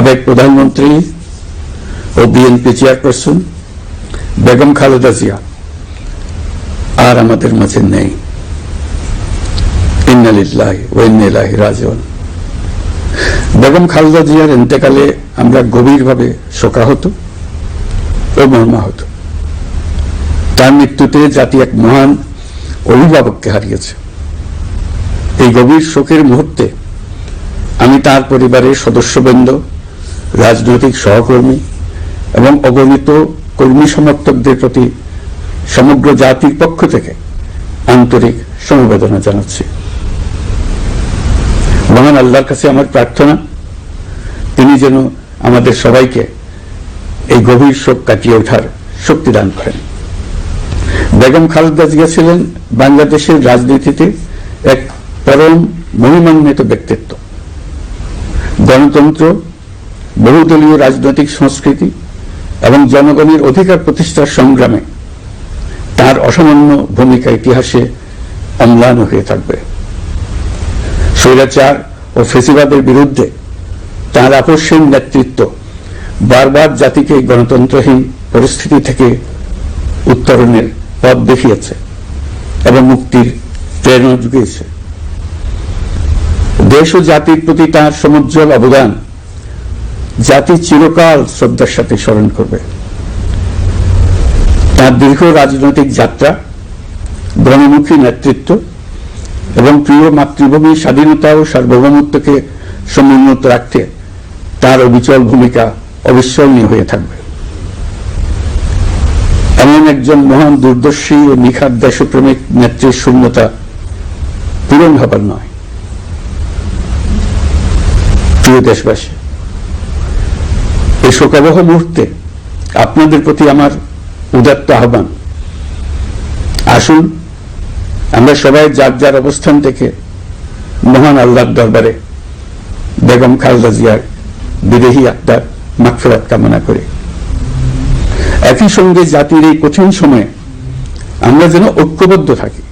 সাবেক প্রধানমন্ত্রী ও BNP chairperson Begum Khaleda Zia আর আমাদের মাঝে নেই। ইন্না লিল্লাহি ওয়া ইন্না ইলাইহি রাজিউন। বেগম খালেদা জিয়ার ইন্তেকালে আমরা গভীরভাবে শোকাহত ও মর্মাহত। তার মৃত্যুতে জাতি এক মহান অভিভাবককে হারিয়েছে। এই গভীর শোকের মুহূর্তে আমি তার পরিবারের সদস্যবৃন্দ, রাজনৈতিক সহকর্মী এবং অগণিত কর্মী সমর্থকদের প্রতি সমগ্র জাতির পক্ষ থেকে আন্তরিক সমবেদনা জানাচ্ছি। মহান আল্লাহর কাছে আমার প্রার্থনা, তিনি যেন আমাদের সবাইকে এই গভীর শোক কাটিয়ে ওঠার শক্তি দান করেন। বেগম খালেদা জিয়া ছিলেন বাংলাদেশের রাজনীতিতে এক পরম মহিমান্বিত ব্যক্তিত্ব। গণতন্ত্র, বহুদলীয় রাজনৈতিক সংস্কৃতি এবং জনগণের অধিকার প্রতিষ্ঠার সংগ্রামে তার অসামান্য ভূমিকা ইতিহাসে অম্লান হয়ে থাকবে। স্বৈরাচার ও ফেসিবাদের বিরুদ্ধে তার আপসহীন নেতৃত্ব বারবার জাতিকে গণতন্ত্রহীন পরিস্থিতি থেকে উত্তরণের পথ দেখিয়েছে এবং মুক্তির প্রেরণা জুগিয়েছে। দেশ ও জাতির প্রতি তার সমুজ্জ্বল অবদান জাতি চিরকাল শ্রদ্ধার সাথে স্মরণ করবে। তার দীর্ঘ রাজনৈতিক যাত্রা, গণমুখী নেতৃত্ব এবং প্রিয় মাতৃভূমির স্বাধীনতা ও সার্বভৌমত্বকে সমুন্নত রাখতে তার অবিচল ভূমিকা অবিস্মরণীয় হয়ে থাকবে। এমন একজন মহান দূরদর্শী ও নিখাদ দেশপ্রেমিক নেত্রীর শূন্যতা পূরণ হবার নয়। প্রিয় দেশবাসী, এই শোকাবহ মুহূর্তে আপনাদের প্রতি আমার উদাত্ত আহ্বান, আসুন আমরা সবাই যার যার অবস্থান থেকে মহান আল্লাহর দরবারে বেগম খালেদা জিয়ার বিদেহী আত্মার মাগফিরাত কামনা করি। একই সঙ্গে জাতির এই কঠিন সময়ে আমরা যেন ঐক্যবদ্ধ থাকি।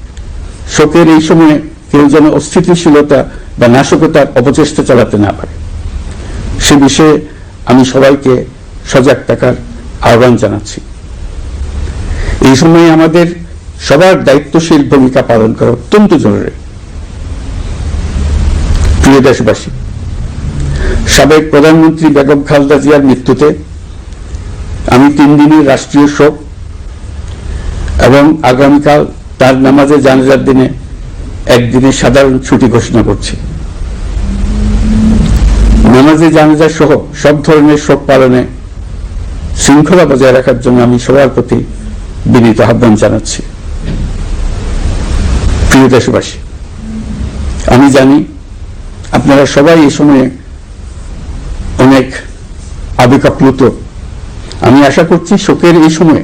শোকের এই সময়ে কেউ যেন অস্থিতিশীলতা বা নাশকতার অপচেষ্টা চালাতে না পারে, সে বিষয়ে আমি সবাইকে সজাগ থাকার আহ্বান জানাচ্ছি। এই সময়ে আমাদের সবার দায়িত্বশীল ভূমিকা পালন করা অত্যন্ত জরুরি। প্রিয় দেশবাসী, সাবেক প্রধানমন্ত্রী বেগম খালেদা জিয়ার মৃত্যুতে আমি 3 দিনের রাষ্ট্রীয় শোক এবং আগামীকাল তার নামাজে জানাজার দিনে একদিনের সাধারণ ছুটি ঘোষণা করছি। নামাজে জানাজা সহ সব ধরনের শোক পালনে শৃঙ্খলা বজায় রাখার জন্য আমি সবার প্রতি বিনীত আহ্বান জানাচ্ছি। প্রিয় দেশবাসী, আমি জানি আপনারা সবাই এই সময়ে অনেক আবেগাপ্লুত। আমি আশা করছি শোকের এই সময়ে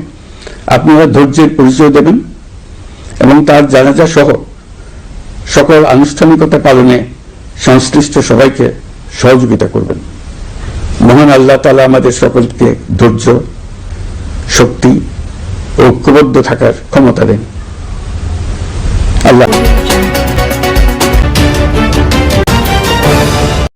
আপনারা ধৈর্যের পরিচয় দেবেন এবং তার জানাজা সহ সকল আনুষ্ঠানিকতা পালনে সংশ্লিষ্ট সবাইকে সহযোগিতা করবেন। মহান আল্লাহ তাআলা আমাদের সকলকে ধৈর্য, শক্তি ও ঐক্যবদ্ধ থাকার ক্ষমতা দেন। আল্লাহ।